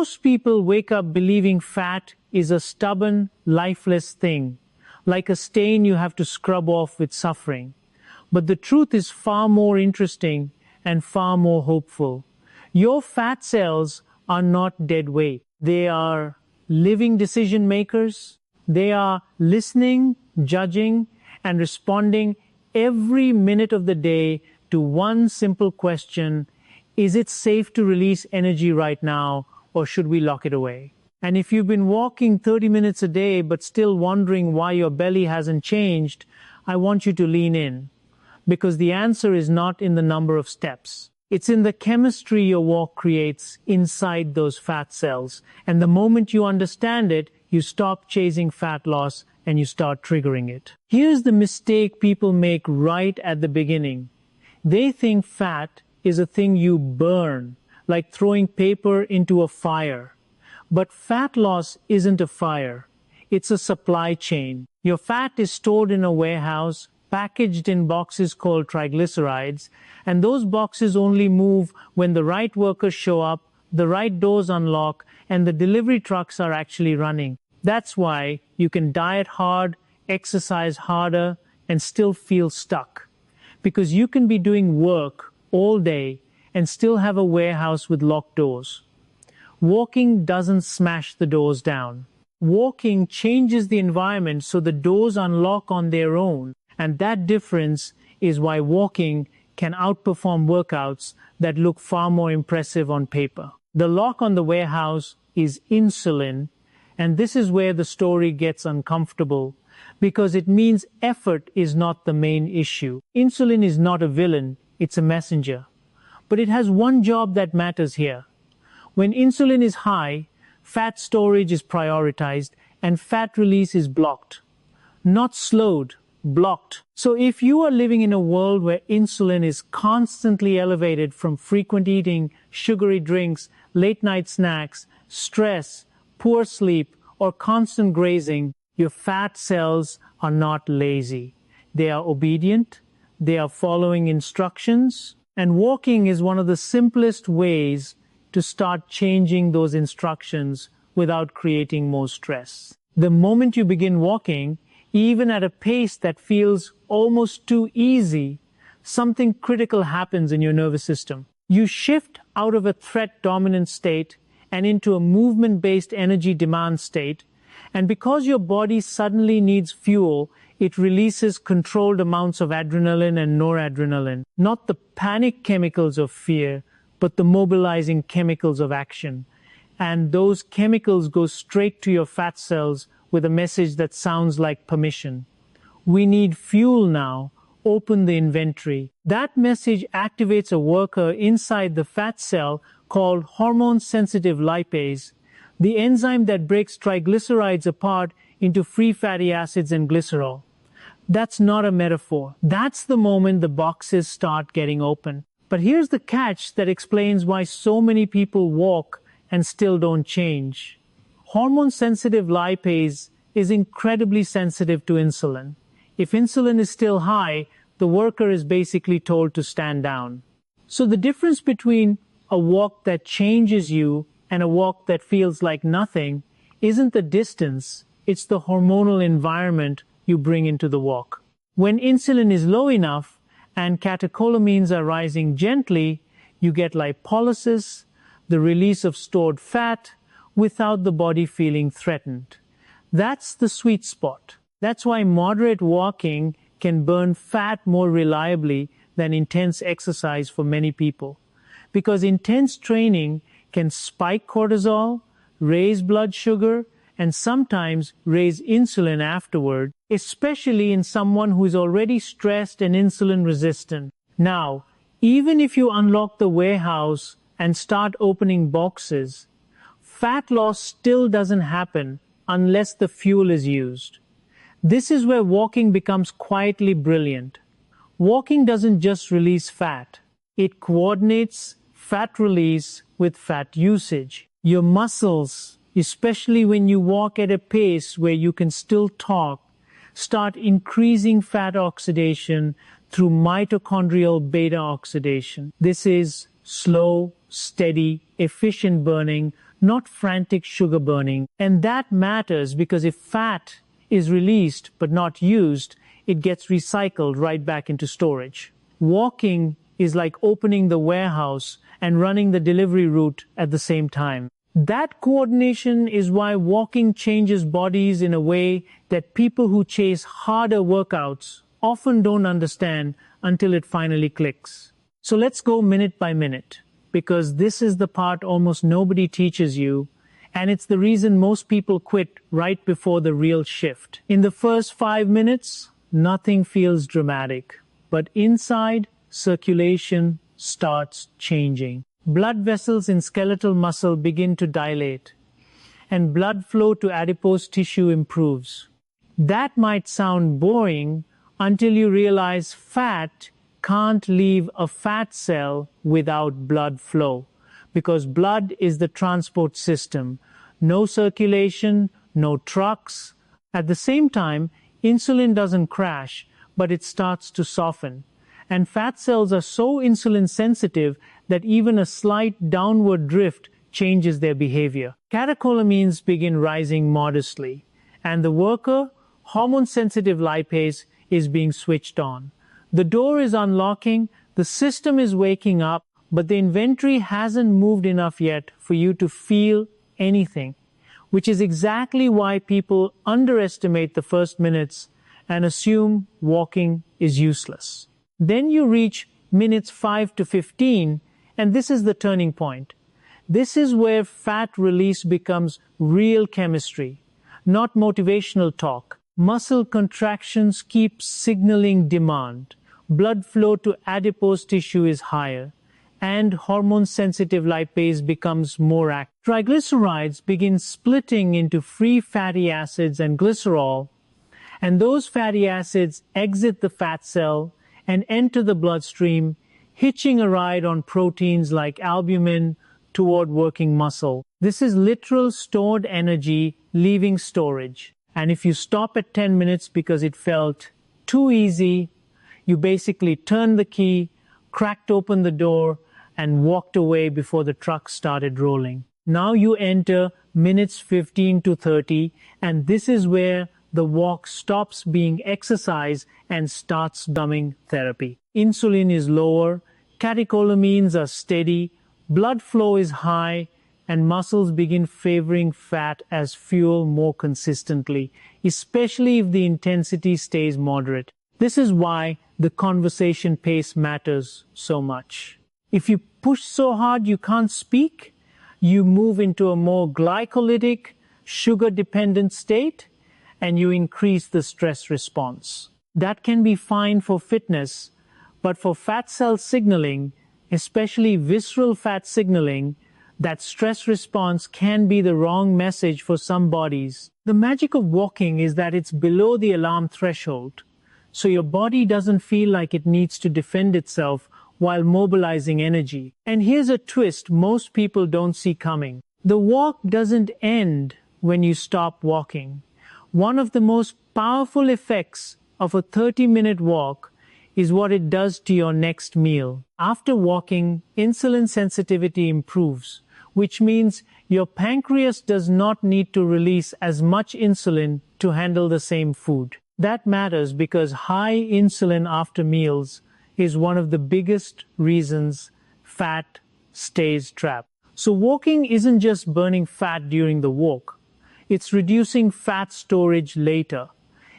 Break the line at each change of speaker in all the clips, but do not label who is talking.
Most people wake up believing fat is a stubborn, lifeless thing, like a stain you have to scrub off with suffering. But the truth is far more interesting and far more hopeful. Your fat cells are not dead weight. They are living decision makers. They are listening, judging, and responding every minute of the day to one simple question: is it safe to release energy right now, or should we lock it away? And if you've been walking 30 minutes a day but still wondering why your belly hasn't changed, I want you to lean in. Because the answer is not in the number of steps. It's in the chemistry your walk creates inside those fat cells. And the moment you understand it, you stop chasing fat loss and you start triggering it. Here's the mistake people make right at the beginning. They think fat is a thing you burn, like throwing paper into a fire. But fat loss isn't a fire. It's a supply chain. Your fat is stored in a warehouse, packaged in boxes called triglycerides, and those boxes only move when the right workers show up, the right doors unlock, and the delivery trucks are actually running. That's why you can diet hard, exercise harder, and still feel stuck. Because you can be doing work all day and still have a warehouse with locked doors. Walking doesn't smash the doors down. Walking changes the environment so the doors unlock on their own. And that difference is why walking can outperform workouts that look far more impressive on paper. The lock on the warehouse is insulin, and this is where the story gets uncomfortable, because it means effort is not the main issue. Insulin is not a villain, it's a messenger. But it has one job that matters here. When insulin is high, fat storage is prioritized and fat release is blocked. Not slowed, blocked. So if you are living in a world where insulin is constantly elevated from frequent eating, sugary drinks, late night snacks, stress, poor sleep, or constant grazing, your fat cells are not lazy. They are obedient, they are following instructions, and walking is one of the simplest ways to start changing those instructions without creating more stress. The moment you begin walking, even at a pace that feels almost too easy, something critical happens in your nervous system. You shift out of a threat-dominant state and into a movement-based energy demand state, and because your body suddenly needs fuel, it releases controlled amounts of adrenaline and noradrenaline, not the panic chemicals of fear, but the mobilizing chemicals of action. And those chemicals go straight to your fat cells with a message that sounds like permission. We need fuel now. Open the inventory. That message activates a worker inside the fat cell called hormone-sensitive lipase, the enzyme that breaks triglycerides apart into free fatty acids and glycerol. That's not a metaphor. That's the moment the boxes start getting open. But here's the catch that explains why so many people walk and still don't change. Hormone-sensitive lipase is incredibly sensitive to insulin. If insulin is still high, the worker is basically told to stand down. So the difference between a walk that changes you and a walk that feels like nothing isn't the distance, it's the hormonal environment you bring into the walk. When insulin is low enough and catecholamines are rising gently, you get lipolysis, the release of stored fat, without the body feeling threatened. That's the sweet spot. That's why moderate walking can burn fat more reliably than intense exercise for many people. Because intense training can spike cortisol, raise blood sugar, and sometimes raise insulin afterward, especially in someone who is already stressed and insulin resistant. Now, even if you unlock the warehouse and start opening boxes, fat loss still doesn't happen unless the fuel is used. This is where walking becomes quietly brilliant. Walking doesn't just release fat. It coordinates fat release with fat usage. Your muscles, especially when you walk at a pace where you can still talk, start increasing fat oxidation through mitochondrial beta oxidation. This is slow, steady, efficient burning, not frantic sugar burning. And that matters because if fat is released but not used, it gets recycled right back into storage. Walking is like opening the warehouse and running the delivery route at the same time. That coordination is why walking changes bodies in a way that people who chase harder workouts often don't understand until it finally clicks. So let's go minute by minute, because this is the part almost nobody teaches you, and it's the reason most people quit right before the real shift. In the first 5 minutes, nothing feels dramatic, but inside, circulation starts changing. Blood vessels in skeletal muscle begin to dilate, and blood flow to adipose tissue improves. That might sound boring until you realize fat can't leave a fat cell without blood flow, because blood is the transport system. No circulation, no trucks. At the same time, insulin doesn't crash, but it starts to soften. And fat cells are so insulin sensitive that even a slight downward drift changes their behavior. Catecholamines begin rising modestly, and the worker, hormone-sensitive lipase, is being switched on. The door is unlocking, the system is waking up, but the inventory hasn't moved enough yet for you to feel anything, which is exactly why people underestimate the first minutes and assume walking is useless. Then you reach minutes 5 to 15, and this is the turning point. This is where fat release becomes real chemistry, not motivational talk. Muscle contractions keep signaling demand. Blood flow to adipose tissue is higher, and hormone-sensitive lipase becomes more active. Triglycerides begin splitting into free fatty acids and glycerol, and those fatty acids exit the fat cell and enter the bloodstream, hitching a ride on proteins like albumin toward working muscle. This is literal stored energy leaving storage. And if you stop at 10 minutes because it felt too easy, you basically turned the key, cracked open the door, and walked away before the truck started rolling. Now you enter minutes 15 to 30, and this is where the walk stops being exercise and starts becoming therapy. Insulin is lower, catecholamines are steady, blood flow is high, and muscles begin favoring fat as fuel more consistently, especially if the intensity stays moderate. This is why the conversation pace matters so much. If you push so hard you can't speak, you move into a more glycolytic, sugar-dependent state, and you increase the stress response. That can be fine for fitness, but for fat cell signaling, especially visceral fat signaling, that stress response can be the wrong message for some bodies. The magic of walking is that it's below the alarm threshold, so your body doesn't feel like it needs to defend itself while mobilizing energy. And here's a twist most people don't see coming. The walk doesn't end when you stop walking. One of the most powerful effects of a 30-minute walk is what it does to your next meal. After walking, insulin sensitivity improves, which means your pancreas does not need to release as much insulin to handle the same food. That matters because high insulin after meals is one of the biggest reasons fat stays trapped. So walking isn't just burning fat during the walk. It's reducing fat storage later.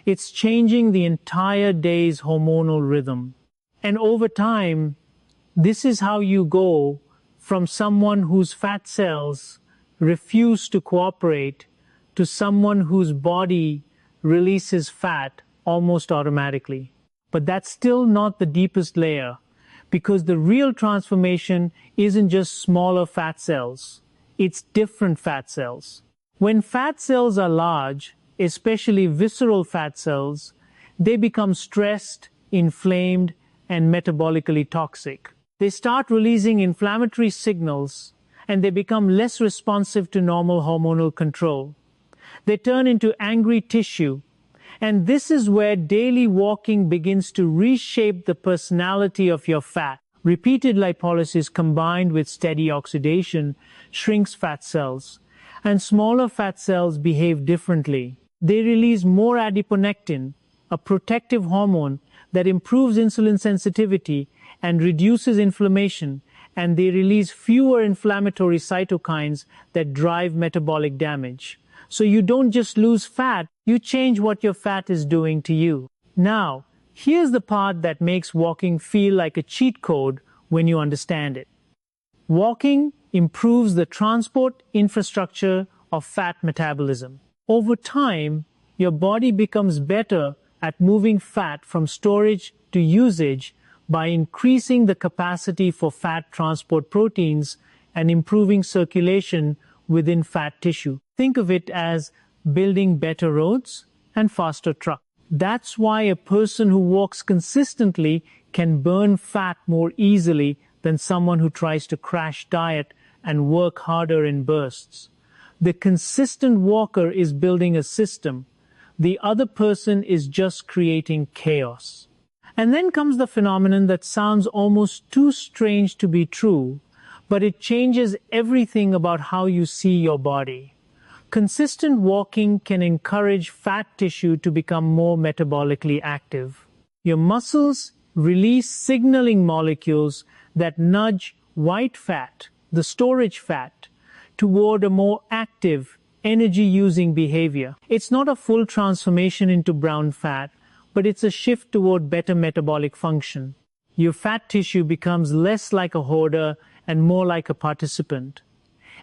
It's changing the entire day's hormonal rhythm. And over time, this is how you go from someone whose fat cells refuse to cooperate to someone whose body releases fat almost automatically. But that's still not the deepest layer, because the real transformation isn't just smaller fat cells. It's different fat cells. When fat cells are large, especially visceral fat cells, they become stressed, inflamed, and metabolically toxic. They start releasing inflammatory signals, and they become less responsive to normal hormonal control. They turn into angry tissue, and this is where daily walking begins to reshape the personality of your fat. Repeated lipolysis combined with steady oxidation shrinks fat cells, and smaller fat cells behave differently. They release more adiponectin, a protective hormone that improves insulin sensitivity and reduces inflammation, and they release fewer inflammatory cytokines that drive metabolic damage. So you don't just lose fat, you change what your fat is doing to you. Now, here's the part that makes walking feel like a cheat code when you understand it. Walking improves the transport infrastructure of fat metabolism. Over time, your body becomes better at moving fat from storage to usage by increasing the capacity for fat transport proteins and improving circulation within fat tissue. Think of it as building better roads and faster trucks. That's why a person who walks consistently can burn fat more easily than someone who tries to crash diet and work harder in bursts. The consistent walker is building a system. The other person is just creating chaos. And then comes the phenomenon that sounds almost too strange to be true, but it changes everything about how you see your body. Consistent walking can encourage fat tissue to become more metabolically active. Your muscles release signaling molecules that nudge white fat, the storage fat, toward a more active, energy-using behavior. It's not a full transformation into brown fat, but it's a shift toward better metabolic function. Your fat tissue becomes less like a hoarder and more like a participant.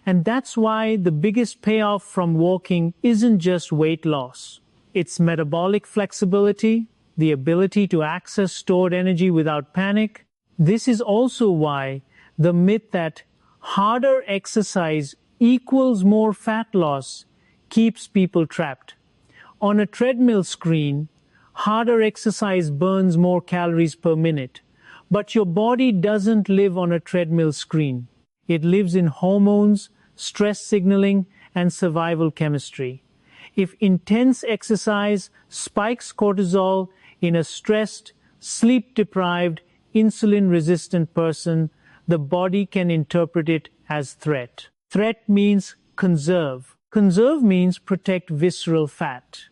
And that's why the biggest payoff from walking isn't just weight loss. It's metabolic flexibility, the ability to access stored energy without panic. This is also why the myth that harder exercise equals more fat loss keeps people trapped. On a treadmill screen, harder exercise burns more calories per minute. But your body doesn't live on a treadmill screen. It lives in hormones, stress signaling, and survival chemistry. If intense exercise spikes cortisol in a stressed, sleep-deprived, insulin-resistant person, the body can interpret it as threat. Threat means conserve. Conserve means protect visceral fat.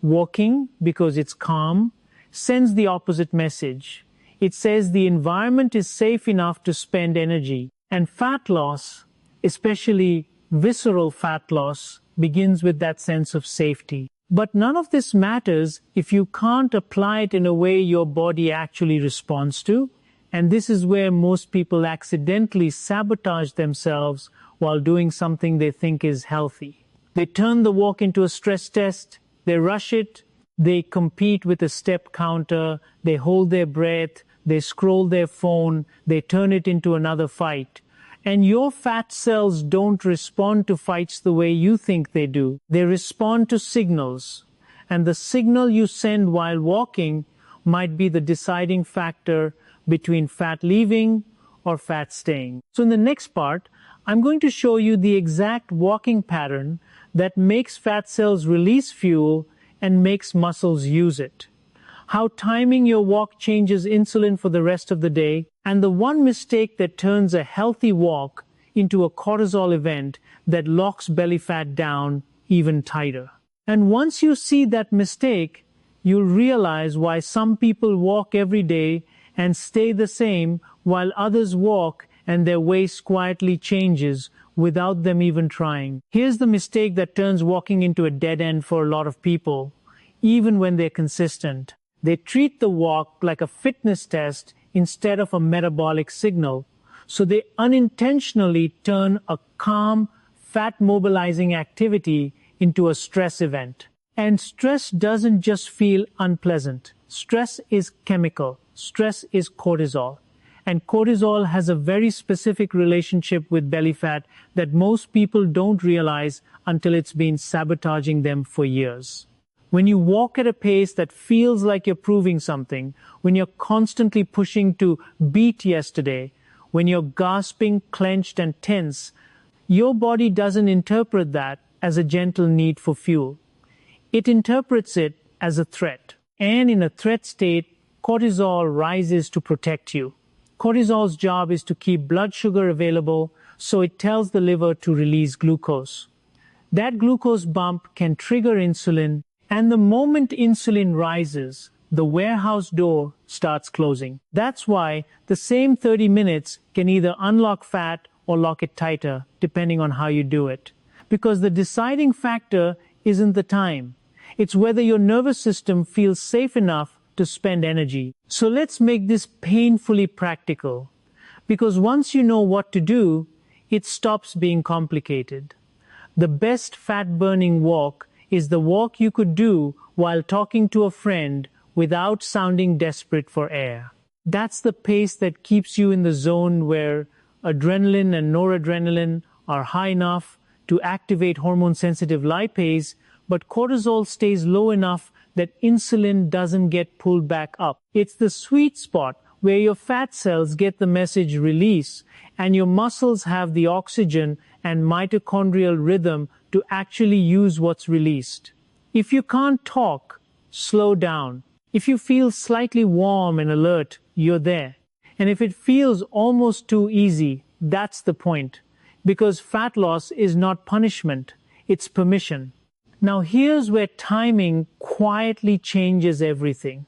Walking, because it's calm, sends the opposite message. It says the environment is safe enough to spend energy. And fat loss, especially visceral fat loss, begins with that sense of safety. But none of this matters if you can't apply it in a way your body actually responds to. And this is where most people accidentally sabotage themselves while doing something they think is healthy. They turn the walk into a stress test, they rush it, they compete with a step counter, they hold their breath, they scroll their phone, they turn it into another fight. And your fat cells don't respond to fights the way you think they do. They respond to signals. And the signal you send while walking might be the deciding factor between fat leaving or fat staying. So in the next part, I'm going to show you the exact walking pattern that makes fat cells release fuel and makes muscles use it. How timing your walk changes insulin for the rest of the day, and the one mistake that turns a healthy walk into a cortisol event that locks belly fat down even tighter. And once you see that mistake, you'll realize why some people walk every day and stay the same while others walk and their waist quietly changes without them even trying. Here's the mistake that turns walking into a dead end for a lot of people, even when they're consistent. They treat the walk like a fitness test instead of a metabolic signal, so they unintentionally turn a calm, fat-mobilizing activity into a stress event. And stress doesn't just feel unpleasant. Stress is chemical. Stress is cortisol. And cortisol has a very specific relationship with belly fat that most people don't realize until it's been sabotaging them for years. When you walk at a pace that feels like you're proving something, when you're constantly pushing to beat yesterday, when you're gasping, clenched, and tense, your body doesn't interpret that as a gentle need for fuel. It interprets it as a threat. And in a threat state, cortisol rises to protect you. Cortisol's job is to keep blood sugar available, so it tells the liver to release glucose. That glucose bump can trigger insulin, and the moment insulin rises, the warehouse door starts closing. That's why the same 30 minutes can either unlock fat or lock it tighter, depending on how you do it. Because the deciding factor isn't the time. It's whether your nervous system feels safe enough to spend energy. So let's make this painfully practical. Because once you know what to do, it stops being complicated. The best fat-burning walk is the walk you could do while talking to a friend without sounding desperate for air. That's the pace that keeps you in the zone where adrenaline and noradrenaline are high enough to activate hormone-sensitive lipase, but cortisol stays low enough that insulin doesn't get pulled back up. It's the sweet spot where your fat cells get the message release and your muscles have the oxygen and mitochondrial rhythm to actually use what's released. If you can't talk, slow down. If you feel slightly warm and alert, you're there. And if it feels almost too easy, that's the point. Because fat loss is not punishment, it's permission. Now here's where timing quietly changes everything.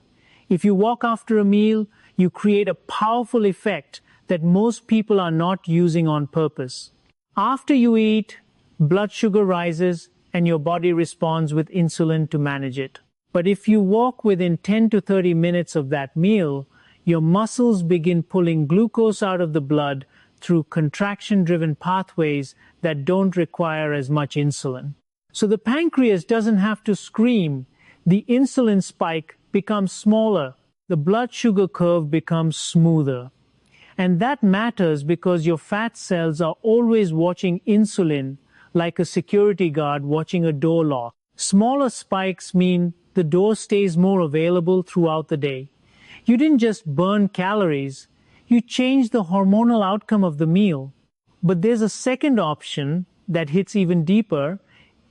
If you walk after a meal, you create a powerful effect that most people are not using on purpose. After you eat, blood sugar rises and your body responds with insulin to manage it. But if you walk within 10 to 30 minutes of that meal, your muscles begin pulling glucose out of the blood through contraction-driven pathways that don't require as much insulin. So the pancreas doesn't have to scream. The insulin spike becomes smaller. The blood sugar curve becomes smoother. And that matters because your fat cells are always watching insulin like a security guard watching a door lock. Smaller spikes mean the door stays more available throughout the day. You didn't just burn calories, you changed the hormonal outcome of the meal. But there's a second option that hits even deeper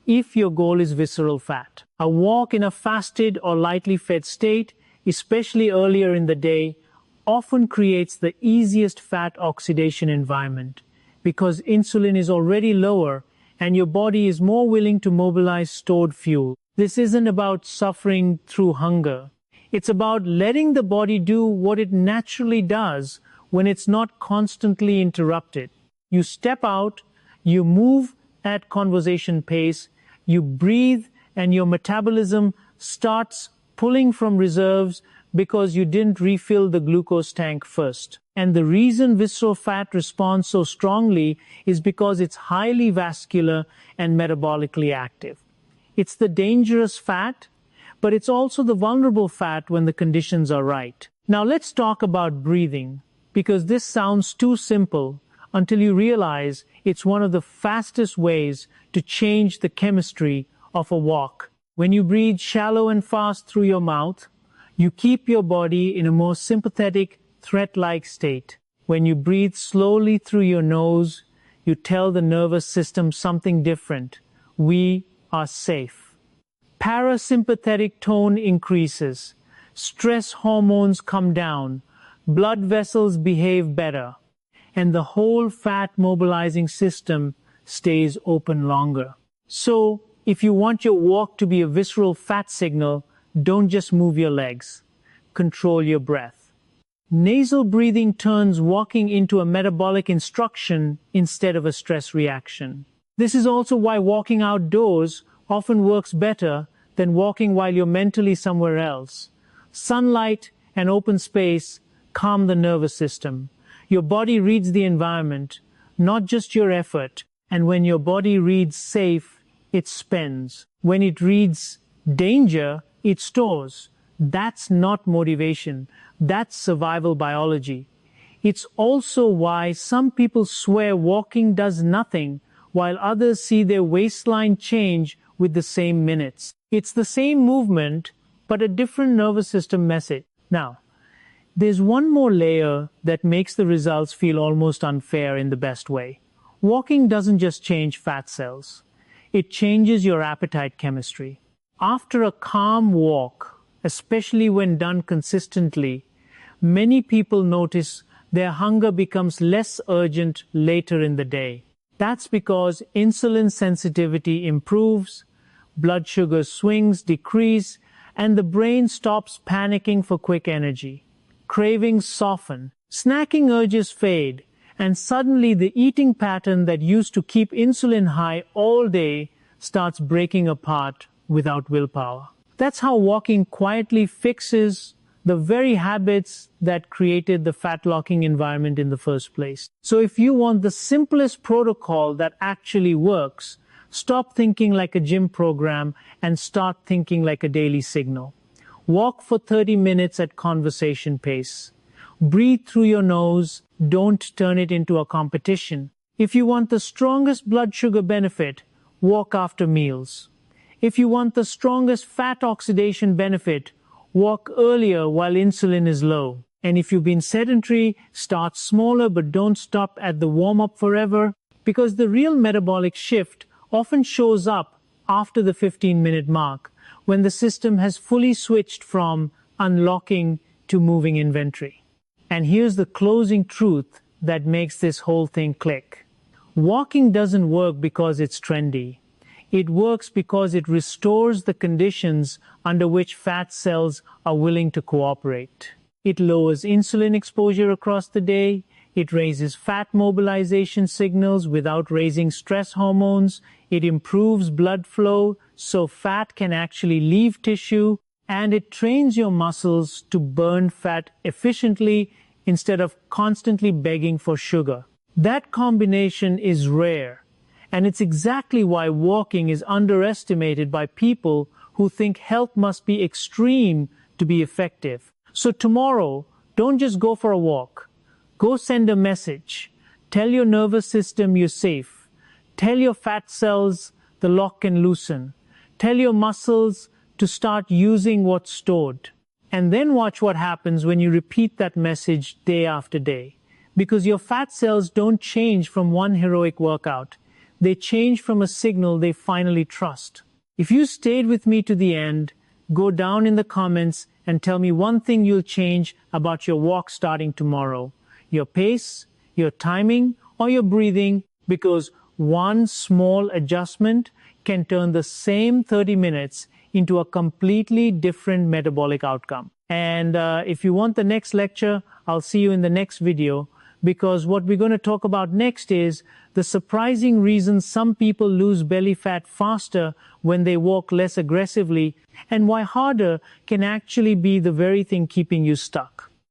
if your goal is visceral fat. A walk in a fasted or lightly fed state, especially earlier in the day, often creates the easiest fat oxidation environment because insulin is already lower and your body is more willing to mobilize stored fuel. This isn't about suffering through hunger. It's about letting the body do what it naturally does when it's not constantly interrupted. You step out, you move at conversation pace, you breathe, and your metabolism starts pulling from reserves because you didn't refill the glucose tank first. And the reason visceral fat responds so strongly is because it's highly vascular and metabolically active. It's the dangerous fat, but it's also the vulnerable fat when the conditions are right. Now let's talk about breathing, because this sounds too simple until you realize it's one of the fastest ways to change the chemistry of a walk. When you breathe shallow and fast through your mouth, you keep your body in a more sympathetic, threat-like state. When you breathe slowly through your nose, you tell the nervous system something different. We are safe. Parasympathetic tone increases. Stress hormones come down. Blood vessels behave better. And the whole fat mobilizing system stays open longer. So, if you want your walk to be a visceral fat signal, don't just move your legs. Control your breath. Nasal breathing turns walking into a metabolic instruction instead of a stress reaction. This is also why walking outdoors often works better than walking while you're mentally somewhere else. Sunlight and open space calm the nervous system. Your body reads the environment, not just your effort. And when your body reads safe, it spends. When it reads danger, it stores. That's not motivation. That's survival biology. It's also why some people swear walking does nothing, while others see their waistline change with the same minutes. It's the same movement, but a different nervous system message. Now, there's one more layer that makes the results feel almost unfair in the best way. Walking doesn't just change fat cells. It changes your appetite chemistry. After a calm walk, especially when done consistently, many people notice their hunger becomes less urgent later in the day. That's because insulin sensitivity improves, blood sugar swings decrease, and the brain stops panicking for quick energy. Cravings soften, snacking urges fade, and suddenly the eating pattern that used to keep insulin high all day starts breaking apart without willpower. That's how walking quietly fixes the very habits that created the fat-locking environment in the first place. So if you want the simplest protocol that actually works, stop thinking like a gym program and start thinking like a daily signal. Walk for 30 minutes at conversation pace. Breathe through your nose, don't turn it into a competition. If you want the strongest blood sugar benefit, walk after meals. If you want the strongest fat oxidation benefit, walk earlier while insulin is low. And if you've been sedentary, start smaller but don't stop at the warm-up forever, because the real metabolic shift often shows up after the 15-minute mark, when the system has fully switched from unlocking to moving inventory. And here's the closing truth that makes this whole thing click. Walking doesn't work because it's trendy. It works because it restores the conditions under which fat cells are willing to cooperate. It lowers insulin exposure across the day. It raises fat mobilization signals without raising stress hormones. It improves blood flow so fat can actually leave tissue. And it trains your muscles to burn fat efficiently instead of constantly begging for sugar. That combination is rare. And it's exactly why walking is underestimated by people who think health must be extreme to be effective. So tomorrow, don't just go for a walk. Go send a message. Tell your nervous system you're safe. Tell your fat cells the lock can loosen. Tell your muscles to start using what's stored. And then watch what happens when you repeat that message day after day. Because your fat cells don't change from one heroic workout. They change from a signal they finally trust. If you stayed with me to the end, go down in the comments and tell me one thing you'll change about your walk starting tomorrow. Your pace, your timing, or your breathing, because one small adjustment can turn the same 30 minutes into a completely different metabolic outcome. And if you want the next lecture, I'll see you in the next video, because what we're going to talk about next is the surprising reasons some people lose belly fat faster when they walk less aggressively, and why harder can actually be the very thing keeping you stuck.